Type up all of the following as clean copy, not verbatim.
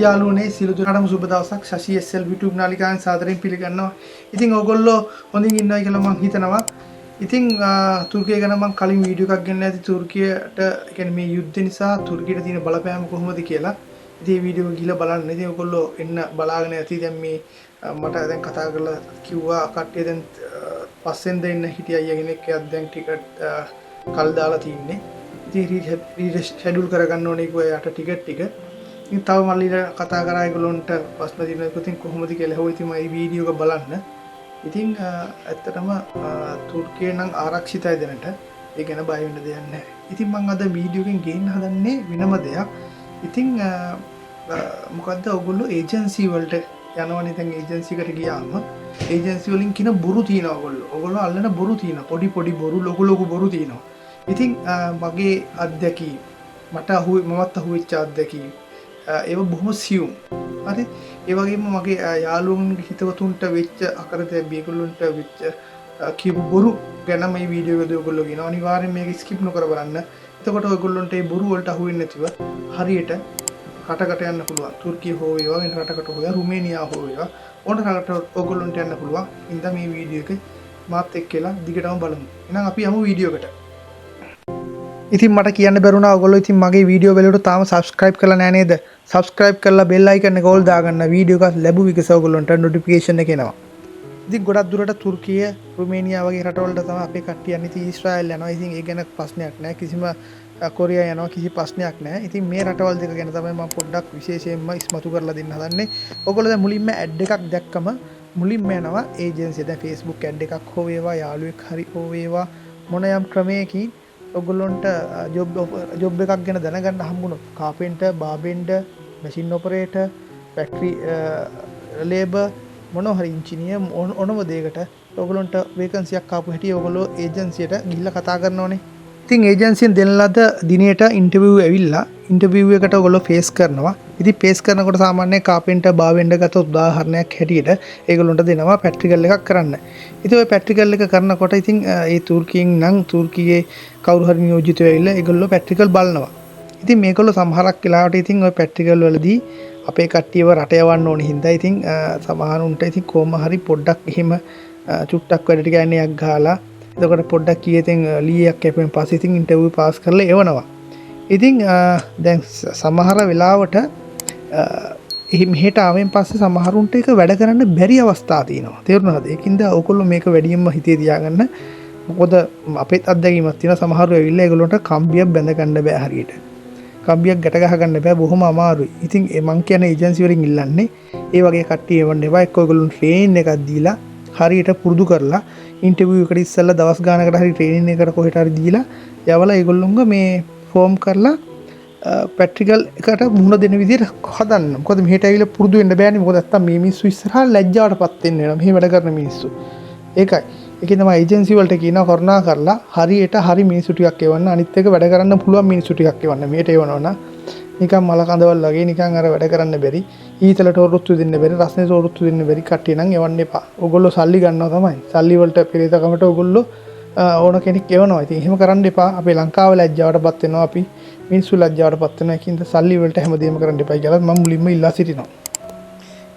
යාළුවනේ සියලු දෙනාටම සුබ දවසක්. ශෂි SL YouTube නාලිකාවෙන් සාදරයෙන් පිළිගන්නවා. ඉතින් ඕගොල්ලෝ හොඳින් ඉන්නයි කියලා මම හිතනවා. ඉතින් තුර්කිය ගැන මම කලින් වීඩියෝ එකක් ගෙන්න ඇති තුර්කියට කියන්නේ මේ යුද්ධ නිසා තුර්කියට තියෙන බලපෑම කොහොමද කියලා. ඉතින් මේ වීඩියෝ එක ගිහලා බලන්න. ඉතින් ඕගොල්ලෝ එන්න බලාගෙන ඇති. දැන් මේ මට දැන් කතා කරලා කිව්වා කට්ටිය දැන් පස්සෙන් දෙන්න හිටිය අයියා කෙනෙක් එයාත් දැන් ටිකට් කල් දාලා තින්නේ. ඉතින් රීෂෙඩියුල් කරගන්න ඕනේ කිව්වා යට ටිකට් ටික. ඉතින් තව මල්ලිලා කතා කරා ඒගොල්ලොන්ට ප්‍රශ්න දිනනකොට ඉතින් කොහොමද කියලා හොය ඉතින් මේ වීඩියෝ එක බලන්න. ඉතින් ඇත්තටම තුර්කිය නම් ආරක්ෂිතයි දැනට. ඒ ගැන බය වෙන්න දෙයක් නැහැ. ඉතින් මම අද වීඩියෝ එකෙන් ගේන්න හදන්නේ වෙනම දෙයක්. ඉතින් මොකද්ද ඔයගොල්ලෝ ඒජන්සි වලට යනවනේ දැන් ඒජන්සි එකට ගියාම ඒජන්සි වලින් කියන බොරු තියනවා ඔයගොල්ලෝ. ඔයගොල්ලෝ අල්ලන බොරු තියනවා. පොඩි පොඩි බොරු ලොකු බොරු තියනවා. ඉතින් මගේ අත්දැකීම් මට මමත් අහුවෙච්ච අත්දැකීම් ඒව බොහොම සියුම්. හරි ඒ වගේම මගේ යාළුවන්ගේ හිතවතුන්ට වෙච්ච අකරතැබ්බ ඒගොල්ලන්ට වෙච්ච කියපු බොරු ගැන මේ වීඩියෝ එකදී ඔයගොල්ලෝ කියනවා. අනිවාර්යෙන් මේක ස්කිප් නොකර බලන්න. එතකොට ඔයගොල්ලන්ට මේ බොරු වලට අහු වෙන්නේ නැතිව හරියට රටකට යන්න පුළුවන්. තුර්කිය හෝ වේවා වෙන රටකට හෝ රුමේනියා හෝ වේවා ඕන රටකට ඔයගොල්ලන්ට යන්න පුළුවන්. ඉතින් මේ වීඩියෝ එක මාත් එක්කලා දිගටම බලමු. එහෙනම් අපි යමු වීඩියෝ එකට. ඉතින් මට කියන්න බැරුණා ඔයගොල්ලෝ ඉතින් මගේ වීඩියෝ වලට තාම සබ්ස්ක්‍රයිබ් කරලා නැහැ නේද? සබ්ස්ක්‍රයිබ් කරලා බෙල් අයිකන් එක ඕල් දාගන්න. වීඩියෝ එකක් ලැබු විකස ඔයගොල්ලන්ට නොටිෆිකේෂන් එක එනවා. ඉතින් ගොඩක් දුරට තුර්කිය, රුමේනියා වගේ රටවලට තමයි අපේ කට්ටිය යන්නේ. ඉතින් ඊශ්‍රායල් යනවා. ඉතින් ඒ ගැන ප්‍රශ්නයක් නැහැ. කිසිම කොරියා යනවා කිසි ප්‍රශ්නයක් නැහැ. ඉතින් මේ රටවල් දෙක ගැන තමයි මම පොඩ්ඩක් විශේෂයෙන්ම ඉස්මතු කරලා දෙන්න හදන්නේ. ඔයගොල්ලෝ දැන් මුලින්ම ඇඩ් එකක් දැක්කම මුලින්ම යනවා ඒජන්සිය. දැන් Facebook ඇඩ් එකක් හෝ වේවා යාළුවෙක් හරි හෝ වේවා මොන යම් ක්‍රමයකින් ඔගොල්ලොන්ට ජොබ් එකක් ගැන දැනගන්න හම්බුනොත් කාපෙන්ටර්, බාබෙන්ඩර්, මැෂින් ඔපරේටර්, ෆැක්ටරි ලේබර් මොනවා හරි ඉන්ජිනියර් ඕනම දෙයකට ඔයගොල්ලන්ට වේකන්සියක් ආපු හැටි ඔයගොල්ලෝ ඒජන්සියට ගිහිල්ලා කතා කරනෝනේ. ඉතින් ඒජන්සියෙන් දෙන ලද දිනේට ඉන්ටර්විව් ඇවිල්ලා ඉන්ටර්විව් එකට ඔයගොල්ලෝ ෆේස් කරනවා. ඉතින් ෆේස් කරනකොට සාමාන්‍යයෙන් කාපෙන්ටර්, බාබෙන්ඩර් ගත්තොත් උදාහරණයක් හැටියට ඒගොල්ලන්ට දෙනවා ප්‍රැක්ටිකල් එකක් කරන්න. ඉතින් ওই ප්‍රැක්ටිකල් එක කරනකොට ඉතින් ඒ තුර්කියෙන් නම් තුර්කියේ කවුරු හරි නියෝජිතයෝ ඇවිල්ලා ඒගොල්ලෝ ප්‍රැක්ටිකල් බලනවා. ඉතින් මේගොල්ලෝ සමහරක් වෙලාවට ඉතින් ওই ප්‍රැක්ටිකල් වලදී අපේ කට්ටියව රට යවන්න ඕනේ හින්දා ඉතින් සමහරුන්ට ඉතින් කොහොම හරි පොඩ්ඩක් එහෙම චුට්ටක් වැඩ ටික යන්නේක් ගහලා එතකොට පොඩ්ඩක් කීයෙන් ලීයක් කැපෙන් පස්සේ ඉතින් ඉන්ටර්විව් පාස් කරලා එවනවා. ඉතින් දැන් සමහර වෙලාවට මෙහෙට ආවෙන් පස්සේ සමහරුන්ට ඒක වැඩ කරන්න බැරි අවස්ථා තියෙනවා. තේරුණාද? ඒකින්ද ඔයගොල්ලෝ මේක වැඩියෙන්ම හිතේ තියාගන්න. මොකද අපේත් අත්දැකීමක් තියෙනවා සමහරව ඇවිල්ලා ඒගොල්ලන්ට කම්බියක් බැඳ ගන්න බෑ හරියට. කම්බියක් ගැට ගහ ගන්න බෑ බොහොම අමාරුයි. ඉතින් මං කියන්නේ ඒජන්සි වලින් ඉල්ලන්නේ ඒ වගේ කට්ටිය එවන්න එපා. එක්ක ඔයගොල්ලෝ ට්‍රේනින් එකක් දීලා හරියට පුරුදු කරලා ඉන්ටර්විව් එකට ඉස්සෙල්ලා දවස් ගානකට හරි ට්‍රේනින් එකකට කොහෙට හරි දීලා යවලා ඒගොල්ලොන්ව මේ ෆෝම් කරලා ප්‍රැක්ටිකල් එකට මුහුණ දෙන විදිහට හදන්න. මොකද මෙහෙට ඇවිල්ලා පුරුදු වෙන්න බෑනේ. මොකද නැත්තම් මේ මිනිස්සු ඉස්සරහා ලැජ්ජාවටපත් වෙන්න වෙනවා. මෙහෙ වැඩ කරන මිනිස්සු. ඒකයි. ඒකෙන් තමයි ඒජන්සි වලට කියනවා කරුණා කරලා හරියට හරි මිනිස්සු ටිකක් එවන්න. අනිත් එක වැඩ කරන්න පුළුවන් මිනිස්සු ටිකක් එවන්න. මෙහෙට එවනවනම් නිකන් මල කඳවල් වගේ නිකන් අර වැඩ කරන්න බැරි. ඊතලට ඔරොත්තු දෙන්න බැරි, රස්නෙට ඔරොත්තු දෙන්න බැරි කට්ටිය නම් එවන්න එපා. ඕගොල්ලෝ සල්ලි ගන්නවා තමයි. සල්ලි වලට පෙරේතකමට ඕගොල්ලෝ ඕන කෙනෙක් එවනවා. ඉතින් එහෙම කරන්න එපා. අපේ ලංකාවේ ලැජ්ජාවටපත් වෙනවා අපි. මිනිස්සු ලැජ්ජාවටපත් වෙනවා. ඒකින්ද සල්ලි වලට හැමදේම කරන්න එපා කියලා මම මුලින්ම ඉල්ලා සිටිනවා.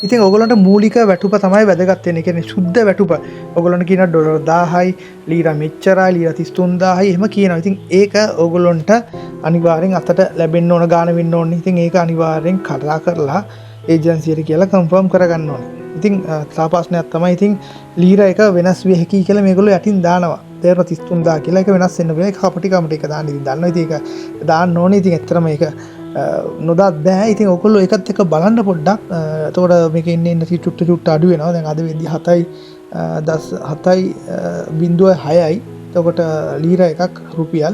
ඉතින් ඔයගොල්ලන්ට මූලික වැටුප තමයි වැදගත් වෙන්නේ. කියන්නේ සුද්ධ වැටුප. ඔයගොල්ලන්ට කියන ඩොලර් 1000යි, ලීරා මෙච්චරයි, ලීරා 33000යි එහෙම කියනවා. ඉතින් ඒක ඔයගොල්ලන්ට අනිවාර්යෙන් අතට ලැබෙන්න ඕන ගාන වෙන්න ඕනේ. ඉතින් ඒක අනිවාර්යෙන් කතා කරලා ඒජන්සියට කියලා කන්ෆර්ම් කරගන්න ඕනේ. ඉතින් තාපස්නයක් තමයි ඉතින් ලීරා එක වෙනස් වෙ හැකි කියලා මේගොල්ලෝ යටින් දානවා. තේරෙන 33000 කියලා එක වෙනස් වෙන්න බෑ. ඒක කපටි කමට එක දාන්න ඉතින් දන්නවා. ඉතින් ඒක දාන්න ඕනේ. ඉතින් ඇත්තටම ඒක නොදත් බෑ. ඉතින් ඔයගොල්ලෝ එකත් එක බලන්න පොඩ්ඩක්. එතකොට මේකේ ඉන්න චුට්ට අඩු වෙනවා. දැන් අද වෙද්දි 7.6යි. එතකොට ලීරා එකක් රුපියල්.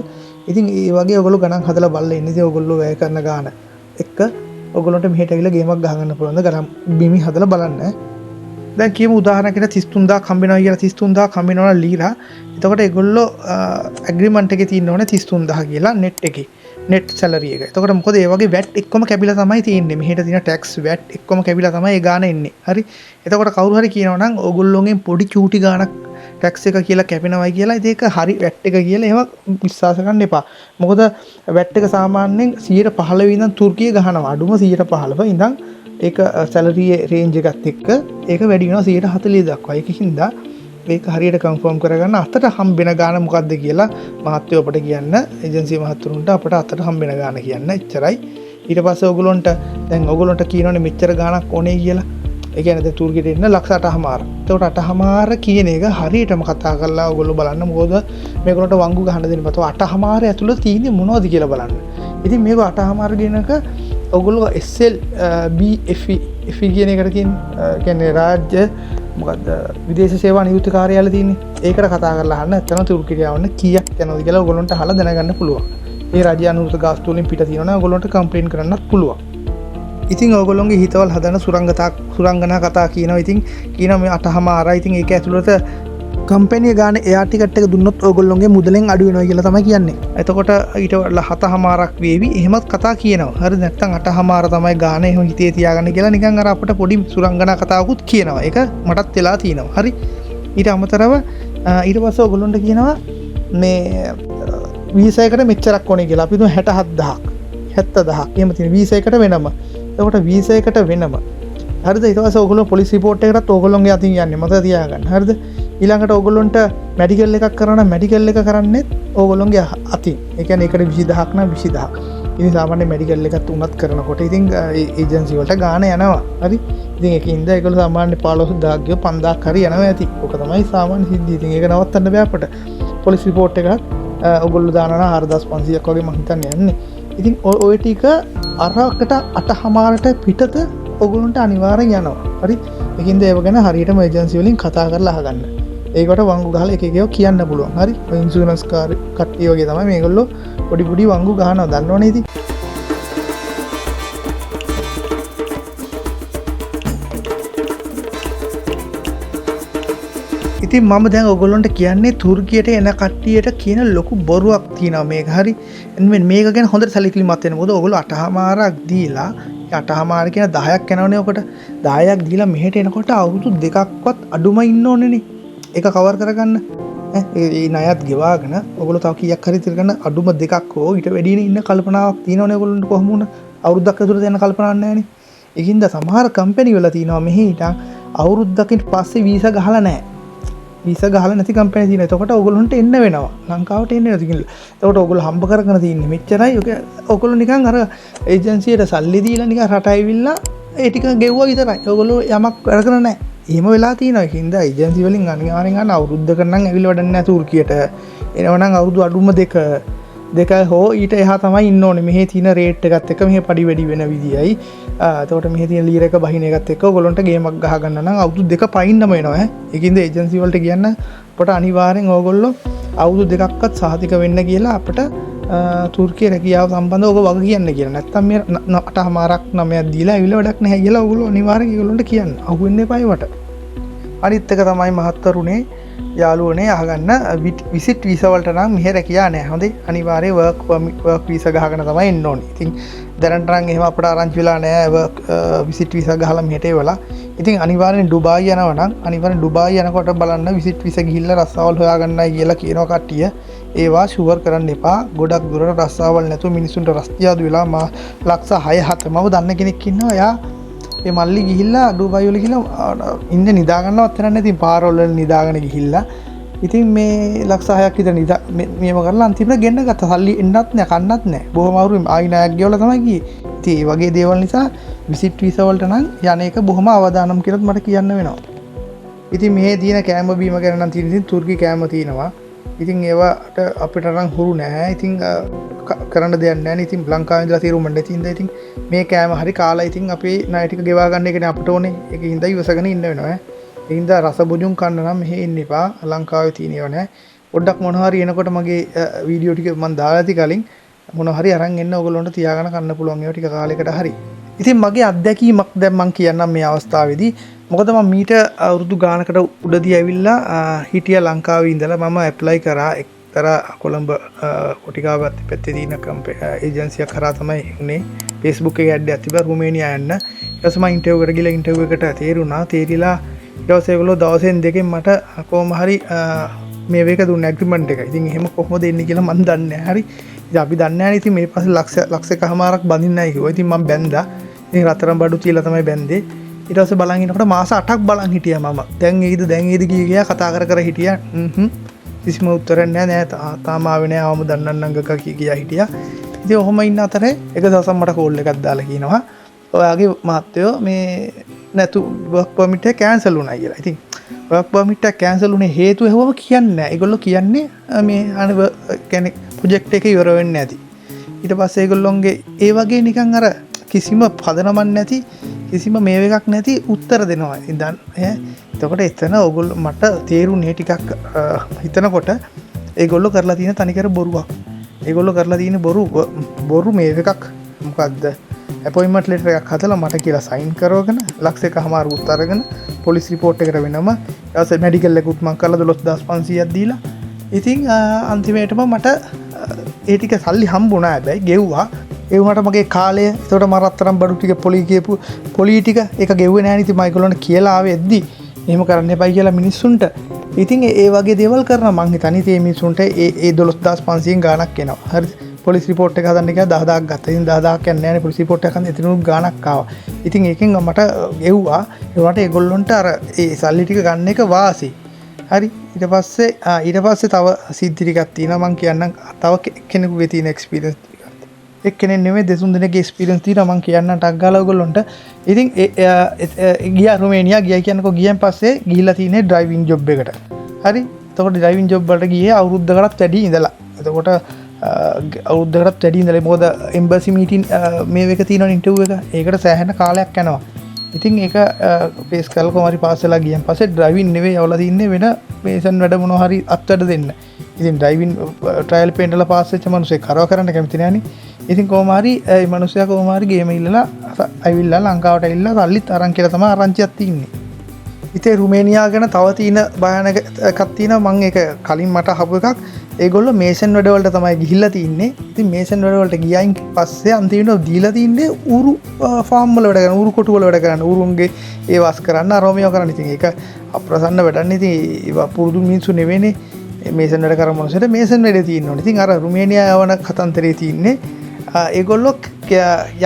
ඉතින් ඒ වගේ ඔයගොල්ලෝ ගණන් හදලා බලලා ඉන්නේ. ඉතින් ඔයගොල්ලෝ වැය කරන ගාන එක්ක ඔයගොල්ලන්ට මෙහෙට ඇවිල්ලා ගේමක් ගහගන්න පුළුවන්. ගණන් බිමි හදලා බලන්න. දැන් කියමු උදාහරණයකට 33000ක් හම්බෙනවා කියලා 33000ක් හම්බෙනවා ලීරා. එතකොට ඒගොල්ලෝ ඇග්‍රීමන්ට් එකේ තියෙන්න ඕනේ 33000 කියලා net එකේ. net salary එක. එතකොට මොකද ඒ වගේ VAT එක්කම කැපිලා තමයි තියෙන්නේ. මෙහෙට තියෙන tax VAT එක්කම කැපිලා තමයි ඒ ගාන එන්නේ. හරි. එතකොට කවුරු හරි කියනවා නම් ඕගොල්ලෝගෙන් පොඩි චූටි ගාණක් ටැක්ස් එක කියලා කැපෙනවයි කියලා ඒක හරි වැට් එක කියලා එහෙම විශ්වාස කරන්න එපා. මොකද වැට් එක සාමාන්‍යයෙන් 15% ඉඳන් තුර්කිය ගහනවා. අඩුම 15% ඉඳන් ඒක සැලරි රේන්ජ් එකත් එක්ක ඒක වැඩි වෙනවා 140 දක්වා. ඒකින්ද ඒක හරියට කන්ෆර්ම් කරගන්න අතට හම්බෙන ගාන මොකක්ද කියලා මහත්වෝ අපට කියන්න ඒජන්සි මහත්තුරුන්ට අපට අතට හම්බෙන ගාන කියන්න එච්චරයි. ඊට පස්සේ ඔයගොල්ලන්ට දැන් ඔයගොල්ලන්ට කියනවනේ මෙච්චර ගාණක් ඕනේ කියලා. ඒ කියන්නේ දැන් තුර්කියට එන්න ලක්ෂ 8මාර. ඒකට 8මාර කියන එක හරියටම කතා කරලා ඔයගොල්ලෝ බලන්න මොකද මේගොල්ලන්ට වංගු ගහන්න දෙන්න බෑ. 8මාර ඇතුළත තියෙන්නේ මොනවද කියලා බලන්න. ඉතින් මේක 8මාර ගෙනක ඔයගොල්ලෝ SL BFE කියන එකට කියන්නේ රාජ්‍ය මොකද්ද විදේශ සේවා නියුක්ත කාර්යාලය තියෙන්නේ. ඒකට කතා කරලා අහන්න නැත්නම් තුර්කියට යවන්න කීයක් යනවද කියලා ඔයගොල්ලන්ට අහලා දැනගන්න පුළුවන්. ඒ රාජ්‍ය අනුමත ගාස්තු වලින් පිට තියෙනවා නම් ඔයගොල්ලන්ට කම්ප්ලේන්ට් කරන්නත් පුළුවන්. ඉතින් ඔයගොල්ලෝගේ හිතවල් හදන සුරංගනා කතා කියනවා. ඉතින් කියනවා මේ 8මාරයි. ඉතින් ඒක ඇතුළත කම්පැනි ගාන එයා ටිකට් එක දුන්නොත් ඔයගොල්ලෝගේ මුදලෙන් අඩු වෙනවා කියලා තමයි කියන්නේ. එතකොට ඊට වඩා 7මාරක් වේවි. එහෙමත් කතා කියනවා. හරි නැත්නම් 8මාර තමයි ගාන එහෙම හිතේ තියාගන්න කියලා නිකන් අර අපිට පොඩි සුරංගනා කතාවකුත් කියනවා. ඒක මටත් වෙලා තියෙනවා. හරි. ඊට අමතරව ඊට පස්සේ ඔයගොල්ලන්ට කියනවා මේ වීසා එකට මෙච්චරක් ඕනේ කියලා. අපි දුන්න 67000ක් 70000ක් එහෙම තියෙන වීසා එකට වෙනම. එතකොට වීසා එකට වෙනම. හරිද? ඊට පස්සේ ඔයගොල්ලෝ පොලිස් රිපෝට් එකකටත් ඔයගොල්ලෝගේ අතින් යන්නේ. මතක තියාගන්න. හරිද? ඊළඟට ඔයගොල්ලොන්ට මෙඩිකල් එකක් කරන්න මෙඩිකල් එක කරන්නේ ඔයගොල්ලෝගේ අතින්. ඒ කියන්නේ ඒකට 20000ක් නම් 20000ක්. ඉතින් සාමාන්‍ය මෙඩිකල් එකත් උනත් කරනකොට ඉතින් ඒජන්සි වලට ගාණ යනවා. හරි? ඉතින් ඒකින්ද ඒගොල්ලෝ සාමාන්‍ය 15000ක් ගිය 5000ක් හරි යනවා ඇති. ඔක තමයි සාමාන්‍ය සිද්ධිය. ඉතින් ඒක නවත්තන්න බෑ අපට. පොලිස් රිපෝට් එකත් ඔයගොල්ලෝ දානවා 4500ක් වගේ මම හිතන්නේ යන්නේ. ඉතින් ඔය ටික අරකට 8මාරට පිටත ඔයගොල්ලන්ට අනිවාර්යෙන් යනවා. හරි? ඒකින්ද ඒව ගැන හරියටම ඒජන්සි වලින් කතා කරලා අහගන්න. ඒකට වංගු ගහලා එක එකව කියන්න පුළුවන්. හරි? ඔය ඉන්ෂුරන්ස් කට්ටිය වගේ තමයි මේගොල්ලෝ පොඩි පොඩි වංගු ගහනවා. දන්නවනේ ඉතින්. ඉතින් මම දැන් ඔයගොල්ලන්ට කියන්නේ තුර්කියට එන කට්ටියට කියන ලොකු බොරුවක් තියෙනවා මේක. හරි? මේක ගැන හොඳට සැලකිලිමත් වෙන්න. මොකද ඔයගොල්ලෝ 8මාරක් දීලා 8මාර කියන 10ක් යනවනේ ඔකට. 10ක් දීලා මෙහෙට එනකොට අවුරුදු 2ක්වත් අඩුම ඉන්න ඕනේනේ. ඒක කවර් කරගන්න. ඒ ණයත් ගෙවාගෙන ඔයගොල්ලෝ තව කීයක් හරි තිරගන්න අඩුම 2ක් හෝ ඊට වැඩියෙන් ඉන්න කල්පනාවක් තියෙනවනේ ඔයගොල්ලන්ට කොහොම වුණා. අවුරුද්දක් ඇතුළත යන කල්පනාවක් නැහැනේ. ඒකින්ද සමහර කම්පැනි වල තියෙනවා මෙහි ඊට අවුරුද්දකින් පස්සේ වීසා ගහලා නැහැ. වීසා ගහලා නැති කම්පැනි තියෙනවා. එතකොට ඔයගොල්ලන්ට එන්න වෙනවා. ලංකාවට එන්න වෙනවා කියලා. එතකොට ඔයගොල්ලෝ හම්බ කරගෙන තින්නේ මෙච්චරයි. ඔයගොල්ලෝ නිකන් අර ඒජන්සියට සල්ලි දීලා නිකන් රට ඇවිල්ලා ඒ ටික ගෙවුවා විතරයි. ඔයගොල්ලෝ යමක් කරගෙන නැහැ. එහෙම වෙලා තියෙනවා. ඒකින්ද ඒජන්සි වලින් අනිවාර්යෙන් ගන්න අවුරුද්දක නම් ඇවිල්ලා වැඩක් නැහැ තුර්කියට. එනවනම් අවුරුදු අඩුම දෙකයි හෝ ඊට එහා තමයි ඉන්න ඕනේ. මෙහි තියෙන රේට් එකත් එක්ක මෙහි පඩි වැඩි වෙන විදියයි. එතකොට මෙහි තියෙන ලීර එක බහින එකත් එක්ක ඔයගොල්ලන්ට ගේමක් ගහ ගන්න නම් අවුරුදු 2 පයින්නම වෙනවා. ඒකින්ද ඒජන්සි වලට කියන්න අපට අනිවාර්යෙන් ඔයගොල්ලෝ අවුරුදු 2ක්වත් සහතික වෙන්න කියලා අපට තුර්කිය රැකියාව සම්බන්ධව ඔබ වග කියන්න කියලා. නැත්තම් මේ 8මාරක් 9ක් දීලා ඇවිල්ලා වැඩක් නැහැ කියලා ඔයගොල්ලෝ අනිවාර්යෙන් ඒගොල්ලොන්ට කියන්න. අහුවෙන්න එපා ඒවට. අනිත් එක තමයි මහත්තරුනේ යාළුවනේ අහගන්න විසිට් වීසා වලට නම් මෙහෙ රැකියා නැහැ. හොඳයි. අනිවාර්යයෙන් වර්ක් වීසා ගහගෙන තමයි එන්න ඕනේ. ඉතින් දැනට නම් එහෙම අපට ආරංචි වෙලා නැහැ වර්ක් විසිට් වීසා ගහලා මෙහෙට එවලා. ඉතින් අනිවාර්යෙන් ඩුබායි යනවා නම් අනිවාර්යෙන් ඩුබායි යනකොට බලන්න විසිට් වීසා ගිහිල්ලා රස්සාවල් හොයාගන්නයි කියලා කියනවා කට්ටිය. ඒවා ෂුවර් කරන්න එපා. ගොඩක් දුරට රස්සාවල් නැතුව මිනිසුන්ට රස්තියාදු වෙලා ලක්ෂ 6-7 මම දන්න කෙනෙක් ඉන්නවා. එයා ඒ මල්ලි ගිහිල්ලා ඩුබායි වල ගිහිල්ලා ඉන්න නිදා ගන්නවත් තරන්නේ. ඉතින් පාරවල නිදාගෙන ගිහිල්ලා ඉතින් මේ ලක්ෂ 6ක් විතර මේව කරලා අන්තිමට ගෙන්න ගත්තා. සල්ලි එන්නත් නැහැ කන්නත් නැහැ. බොහොම අමාරුයි. ආයි ණයක් ගෙවලා තමයි ගියේ. ඉතින් මේ වගේ දේවල් නිසා විසිට් වීසා වලට නම් යන එක බොහොම අවදානම් කියලාත් මට කියන්න වෙනවා. ඉතින් මේ දින කෑම බීම ගැන නම් තියෙන ඉතින් තුර්කි කෑම තියෙනවා. ඉතින් ඒවට අපිට නම් හුරු නැහැ. ඉතින් කරන්න දෙයක් නැහැ. ඉතින් ලංකාවේ ඉඳලා තීරුම් නැති ඉඳලා ඉතින් මේ කෑම හරි කාලා ඉතින් අපේ ණය ටික ගෙවා ගන්න එකනේ අපිට ඕනේ. ඒකින්ද ඉවසගෙන ඉන්න වෙනවා. ඒකින්ද රස බුජුම් කන්න නම් මෙහෙ ඉන්න එපා. ලංකාවේ තියෙනව නැහැ. පොඩ්ඩක් මොන හරි එනකොට මගේ වීඩියෝ ටික මම දාලා ඇති කලින් මොන හරි අරන් එන්න ඕගොල්ලන්ට තියාගෙන කන්න පුළුවන් ඒවා ටික කාලයකට හරි. ඉතින් මගේ අත්දැකීමක් දැන් මම කියන්නම් මේ අවස්ථාවේදී. මොකද මම මීට අවුරුදු ගානකට උඩදී ඇවිල්ලා හිටියා ලංකාවේ ඉඳලා මම ඇප්ලයි කරා එක්තරා කොළඹ කොටිකාව පැත්තේ තියෙන ඒජන්සියක් කරා තමයි උනේ. Facebook එකේ ඇඩ් එකක් තිබ්බා රුමේනියා යන්න. ඊට පස්සේ මම ඉන්ටර්විව් එකට ගිහලා ඉන්ටර්විව් එකට තේරුණා. තේරිලා ඊට පස්සේ ඒගොල්ලෝ දවසෙන් දෙකෙන් මට කොහොම හරි මේ වේක දුන්න ඇග්‍රීමන්ට් එක. ඉතින් එහෙම කොහොමද එන්නේ කියලා මම දන්නේ නැහැ. හරි. ඉතින් අපි දන්නේ නැහැ. ඉතින් මේ පස්සේ ලක්ෂයකමාරක් බඳින්නයි කිව්වා. ඉතින් මම බැන්දා. ඉතින් රත්තරන් බඩු තියලා තමයි බැන්දේ. ඊට පස්සේ බලන් ඉනකොට මාස 8ක් බලන් හිටියා මම. දැන් ඒයිද කියා කතා කර හිටියා. කිසිම උත්තරයක් නැහැ. තාම ආවේ නැහැ. ආවම දන්නන්නංගක කියා හිටියා. ඉතින් ඔහොම ඉන්න අතරේ එක දවසක් මට කෝල් එකක් දාලා කියනවා ඔයාගේ මහත්තයෝ මේ නැතු වර්ක් පර්මිට් එක කැන්සල් වුණා කියලා. ඉතින් වර්ක් පර්මිට් එක කැන්සල් වුණේ හේතුව හැවම කියන්නේ නැහැ. ඒගොල්ලෝ කියන්නේ මේ අනිව කියන්නේ ප්‍රොජෙක්ට් එක ඉවර වෙන්නේ නැති. ඊට පස්සේ ඒගොල්ලොන්ගේ ඒ වගේ නිකන් අර කිසිම පදනමක් නැති කිසිම මේව එකක් නැති උත්තර දෙනවා. ඉතින් දැන් එතකොට එතන ඕගොල්ලෝ මට තේරුනේ ටිකක් හිතනකොට ඒගොල්ලෝ කරලා තියෙන තනිකර බොරුවක්. ඒගොල්ලෝ කරලා තියෙන බොරු මේව එකක් මොකද්ද? අපොයින්ට්මන්ට් ලෙටර් එකක් හදලා මට කියලා සයින් කරවගෙන ලක්ෂයකමාරු උත්තර අරගෙන පොලිස් රිපෝට් එකට වෙනම ඊට පස්සේ මෙඩිකල් එකකුත් මං කරලා 12500ක් දීලා ඉතින් අන්තිමේටම මට ඒ ටික සල්ලි හම්බුණා. හැබැයි ගෙව්වා. ඒ වුණාට මගේ කාලය ඒකට මම රත්තරන් බඩු ටික පොලි කියපු පොලි ටික ඒක ගෙව්වේ නැහැ. ඉතින් මම ඒගොල්ලන්ට කියලා ආවෙද්දි එහෙම කරන්න එපයි කියලා මිනිස්සුන්ට. ඉතින් ඒ වගේ දේවල් කරනවා මං හිතන්නේ ඉතින් මේ මිනිස්සුන්ට ඒ 12500න් ගාණක් එනවා. හරි. පොලිස් රිපෝට් එක හදන්න කියලා 10000ක් ගත්තා. ඉතින් 10000ක් යන්නේ නැහැ නේ පොලිස් රිපෝට් එක හදන්න එතනුත් ගාණක් ආවා. ඉතින් ඒකෙන් මට ගෙව්වා. ඒ වුණාට ඒගොල්ලොන්ට අර ඒ සල්ලි ටික ගන්න එක වාසි. හරි. ඊට පස්සේ තව සිද්ධි ටිකක් තියෙනවා මං කියන්නම්. තව කෙනෙකුගේ තියෙන එක්ස්පීරියන්ස් ටිකක්. එක්කෙනෙක් නෙමෙයි දෙතුන් දෙනෙක්ගේ එක්ස්පීරියන්ස් තියෙනවා මං කියන්නම් ටක් ගාලා ඔයගොල්ලොන්ට. ඉතින් ගියා රුමේනියා ගියා කියනකො ගියන් පස්සේ ගිහිල්ලා තියෙන්නේ ඩ්‍රයිවිං ජොබ් එකට. හරි. එතකොට ඩ්‍රයිවිං ජොබ් වලට ගියේ අවුරුද්දකටත් වැඩි ඉඳලා. එතකොට අවුරුද්දකටත් වැඩි ඉඳලා මොකද එම්බසි මීටින් මේ එක තියෙනවා ඉන්ටර්විව් එක. ඒකට සෑහෙන කාලයක් යනවා. ඉතින් ඒක ෆේස් කරලා කොහොම හරි පාස් වෙලා ගියන් පස්සේ ඩ්‍රයිවිං නෙවෙයි යවලා තින්නේ වෙන මේසන් වැඩ මොනවා හරි අත්වැඩ දෙන්න. ඉතින් ඩ්‍රයිවිං ට්‍රයල් පේන්ටලා පාස් වෙච්ච මිනිස්සෙක් කරව කරන්න කැමති නෑනේ. ඉතින් කොහොම හරි මේ මිනිස්සයා කොහොම හරි ගේම ඉල්ලලා ඇවිල්ලා ලංකාවට ඇවිල්ලා සල්ලිත් අරන් කියලා තමයි ආරංචියක් තින්නේ. ඉතින් රුමේනියා ගැන තව තියෙන භයානක එකක් තියෙනවා මම ඒක කලින් මට අහපු එකක්. ඒගොල්ලෝ මේසන් වැඩ වලට තමයි ගිහිල්ලා තින්නේ. ඉතින් මේසන් වැඩ වලට ගියයින් පස්සේ අන්තිමට දීලා තින්නේ උරු ෆාම් වල වැඩ කරන උරු කොටු වල වැඩ කරන උරුන්ගේ ඒ වස් කරන්න අරෝමියෝ කරන්න. ඉතින් ඒක අප්‍රසන්න වැඩක්. ඉතින් ඒවා පුරුදු මිනිස්සු නෙවෙයිනේ මේසන් වැඩ කරන මොනසෙට මේසන් වැඩේ තියෙන්න ඕනේ. ඉතින් අර රුමේනියා යවන කතන්දරේ තියෙන්නේ ඒගොල්ලෝ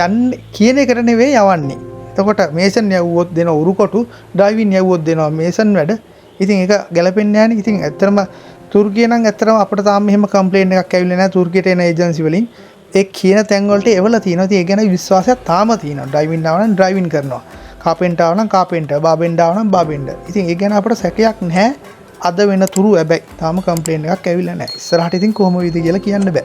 යන්නේ කියන එකට නෙවෙයි යවන්නේ. එතකොට මේසන් යවුවොත් දෙන උරු කොටු ඩ්‍රයිවිං යවුවොත් දෙනවා මේසන් වැඩ. ඉතින් ඒක ගැලපෙන්නේ නැහැ නේ. ඉතින් ඇත්තටම තුර්කිය නම් ඇත්තටම අපිට තාම මෙහෙම කම්ප්ලේන්ට් එකක් ඇවිල්ලා නැහැ තුර්කියට එන ඒජන්සි වලින්. ඒ කියන තැන් වලට එවලා තියෙනවා. ඉතින් ඒ ගැන විශ්වාසයක් තාම තියෙනවා. ඩ්‍රයිවිං ආව නම් ඩ්‍රයිවිං කරනවා. කාපෙන්ටර් ආව නම් කාපෙන්ටර්, බාබෙන්ඩර් ආව නම් බාබෙන්ඩර්. ඉතින් ඒ ගැන අපිට සැකයක් නැහැ. අද වෙන තුරු හැබැයි තාම කම්ප්ලේන්ට් එකක් ඇවිල්ලා නැහැ. ඉස්සරහට ඉතින් කොහොම වෙයිද කියලා කියන්න බෑ.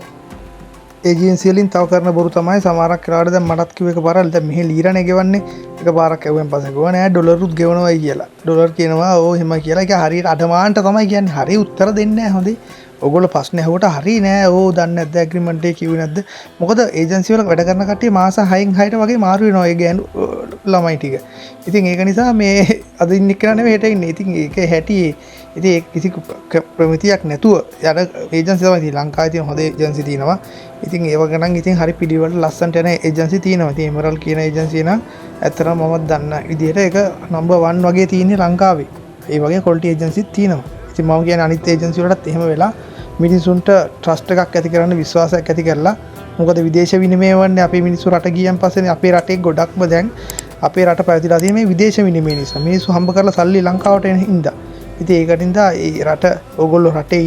ඒජන්සි වලින් තව කරන බොරු තමයි සමහරක් කරාට දැන් මටත් කිව්ව එක පාරක් දැන් මෙහෙ ලීරනේ ගෙවන්නේ එක පාරක් ඇව්වෙන් පස්සේ ගියා නෑ ඩොලරුත් ගෙවනවායි කියලා. ඩොලර් කියනවා ඕ එහෙම කියලා. ඒක හරියට අඩමාන්ට තමයි කියන්නේ. හරිය උත්තර දෙන්නේ නැහැ හොඳේ. ඔයගොල්ලෝ ප්‍රශ්න ඇහුවට හරි නෑ. ඕ දන්නේ නැද්ද ඇග්‍රීමන්ට් එක කිව්වේ නැද්ද? මොකද ඒජන්සි වල වැඩ කරන කට්ටිය මාස 6න් 6ට වගේ මාරු වෙනවා ඒ ගෑනු ළමයි ටික. ඉතින් ඒක නිසා මේ අද ඉන්න කෙනා නෙවෙයි හෙට ඉන්නේ. ඉතින් ඒක හැටියේ ඉතින් ඒ කිසි ප්‍රමිතියක් නැතුව යන ඒජන්සි තමයි තියෙන්නේ. ලංකාවේ තියෙන හොඳ ඒජන්සි තියෙනවා. ඉතින් ඒව ගණන් ඉතින් හරි පිළිවෙලට ලස්සන්ට යන ඒජන්සි තියෙනවා. ඉතින් එමරල් කියන ඒජන්සිය නම් ඇත්තටම මම දන්න විදිහට ඒක නම්බර් 1 වගේ තියෙන්නේ ලංකාවේ. ඒ වගේ ක්වොලිටි ඒජන්සිත් තියෙනවා. ඉතින් මම කියන්නේ අනිත් ඒජන්සි වලටත් එහෙම වෙලා මිනිසුන්ට ට්‍රස්ට් එකක් ඇති කරන්න විශ්වාසයක් ඇති කරලා මොකද විදේශ විනිමය වන්නේ අපේ මිනිස්සු රට ගියන් පස්සේ අපේ රටේ ගොඩක්ම දැන් අපේ රට පැවතිලා තියෙන මේ විදේශ විනිමය නිසා මිනිස්සු හම්බ කරලා සල්ලි ලංකාවට එන හින්දා. ඉතින් ඒකට ඉඳලා ඒ රට ඕගොල්ලෝ රටේ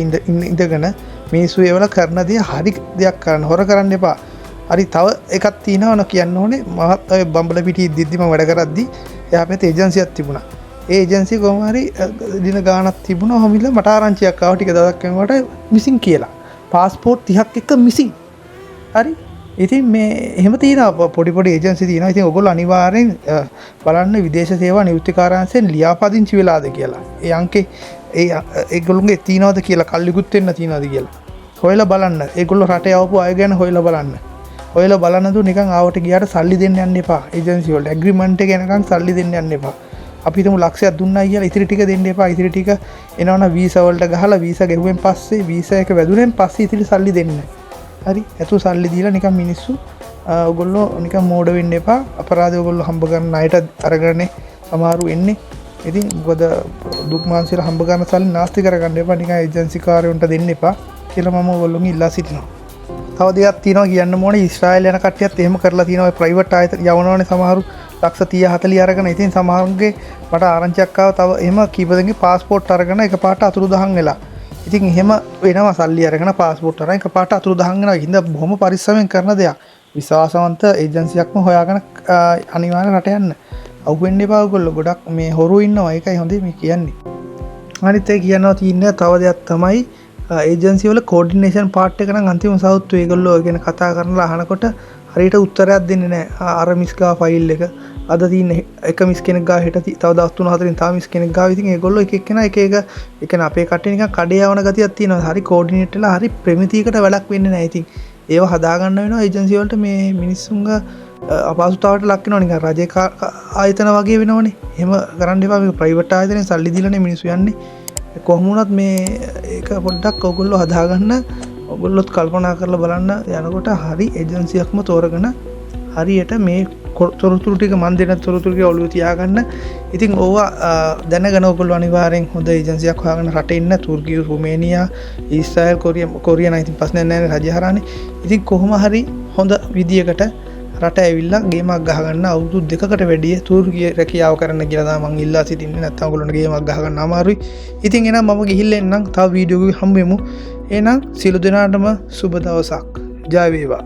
ඉඳගෙන මිනිස්සු ඒවල කරන දේ හරි දෙයක් කරන්න හොර කරන්න එපා. හරි තව එකක් තියෙනවා න කියන්න ඕනේ මහත් ඔය බම්බල පිටිය දිද්දි මම වැඩ කරද්දි එයා පැත්තේ ඒජන්සියක් තිබුණා. ඒ ඒජන්සිය කොහොම හරි දින ගාණක් තිබුණා. ඔහොමිල මට ආරංචියක් ආවා ටික දවසක් යනකොට මිසින් කියලා. පාස්පෝර්ට් 30ක් එක මිසින්. හරි ඉතින් මේ එහෙම තියෙනවා පොඩි පොඩි ඒජන්සි තියෙනවා. ඉතින් ඔයගොල්ලෝ අනිවාර්යෙන් බලන්න විදේශ සේවා නියුක්තිකාරයන්ගෙන් ලියාපදිංචි වෙලාද කියලා. ඒ අංකේ ඒගොල්ලෝගේ තියනවද කියලා කල්ලිකුත් වෙන්න තියනවද කියලා. හොයලා බලන්න. ඒගොල්ලෝ රටේ ආවපු අය ගැන හොයලා බලන්න. හොයලා බලන්න තු නිකන් ආවට ගියාට සල්ලි දෙන්න යන්න එපා. ඒජන්සි වලට ඇග්‍රීමන්ට් එක යනකම් සල්ලි දෙන්න යන්න එපා. අපි හිතමු ලක්ෂයක් දුන්නා කියලා ඉතිරි ටික දෙන්න එපා. ඉතිරි ටික එනවනම් වීසා වලට ගහලා වීසා ගෙවුවෙන් පස්සේ වීසා එක වැදුනෙන් පස්සේ ඉතිරි සල්ලි දෙන්න. හරි ඇතු සල්ලි දීලා නිකන් මිනිස්සු ඔයගොල්ලෝ නිකන් මෝඩ වෙන්න එපා. අපරාධ ඔයගොල්ලෝ හම්බ කරන අයට අරගෙන සමහරු එන්නේ. ඉතින් මොකද දුක් මානසික හම්බ ගන්න සල්ලි නාස්ති කරගන්න එපා. නිකන් ඒජන්සි කාර්යොන්ට දෙන්න එපා කියලා මම ඔයගොල්ලෝගෙන් ඉල්ලා සිටිනවා. තව දෙයක් තියෙනවා කියන්න ඕනේ. ඊශ්‍රායල් යන කට්ටියත් එහෙම කරලා තියෙනවා. ප්‍රයිවට් ආයතන යවනවානේ සමහරු ලක්ෂ 30 40 අරගෙන. ඉතින් සමහරුන්ගේ මට ආරංචියක් ආවා තව එහෙම කීප දෙනෙක්ගේ පාස්පෝර්ට් අරගෙන එකපාරට අතුරුදහන් වෙලා. ඉතින් එහෙම වෙනවා සල්ලි අරගෙන පාස්පෝර්ට් අරගෙන එකපාරට අතුරුදහන් වෙනවා. ඉතින් බොහොම පරිස්සමෙන් කරන දෙයක්. විශ්වාසවන්ත ඒජන්සියක්ම හොයාගෙන අනිවාර්යෙන් රට යන්න. අවුෙන්න එපා ඔයගොල්ලෝ. ගොඩක් මේ හොරු ඉන්නවා. ඒකයි හොඳේ මේ කියන්නේ. අනිත් ඒ කියනවා තියෙන තව දෙයක් තමයි ඒජන්සි වල කෝඩිනේෂන් පාර්ට් එක නම් අන්තිම සෞත්තු ඒගොල්ලෝ ගැන කතා කරලා අහනකොට හරියට උත්තරයක් දෙන්නේ නැහැ. අර මිස් ගා ෆයිල් එක අද තියෙන එක මිස් කෙනෙක් ගා හෙට තව දවස් 3-4න් තව මිස් කෙනෙක් ගාව. ඉතින් ඒගොල්ලෝ එක එක්කෙනා එක එක ඒ කියන්නේ අපේ කට්ටිය නිකන් කඩේ යවන ගතියක් තියෙනවා. හරි කෝඩිනේට් වෙලා හරි ප්‍රමිතියකට වැඩක් වෙන්නේ නැහැ. ඉතින් ඒව හදාගන්න වෙනවා ඒජන්සි වලට. මේ මිනිස්සුන්ගේ අපහසුතාවට ලක් වෙනවා. නිකන් රජේ ආයතන වගේ වෙනවනේ. එහෙම කරන්න එපා. මේක ප්‍රයිවට් ආයතනෙන් සල්ලි දීලානේ මිනිස්සු යන්නේ. කොහොම වුණත් මේ ඒක පොඩ්ඩක් ඔයගොල්ලෝ හදාගන්න. ඔයගොල්ලොත් කල්පනා කරලා බලන්න යනකොට හරි ඒජන්සියක්ම තෝරගෙන හරියට මේ තොරතුරු ටික මන් දෙන තොරතුරු ටික ඔළුවේ තියාගන්න. ඉතින් ඕවා දැනගෙන ඔයගොල්ලෝ අනිවාර්යෙන් හොඳ ඒජන්සියක් හොයාගෙන රටේ ඉන්න තුර්කිය, රුමේනියා, ඊශ්‍රායල්, කොරියා නම් ඉතින් ප්‍රශ්නයක් නැහැ රජය හරහානේ. ඉතින් කොහොම හරි හොඳ විදියකට රට ඇවිල්ලා ගේමක් ගහගන්න. අවුරුදු 2කට වැඩිය තුර්කිය රැකියාව කරන්න කියලා තමයි මං ඉල්ලා සිටින්නේ. නැත්නම් ඔයගොල්ලන්ට ගේමක් ගහගන්න අමාරුයි. ඉතින් එහෙනම් මම ගිහිල්ලා එන්නම්. තව වීඩියෝ එකකින් හම්බෙමු. එහෙනම් සියලු දෙනාටම සුබ දවසක්. ජය වේවා.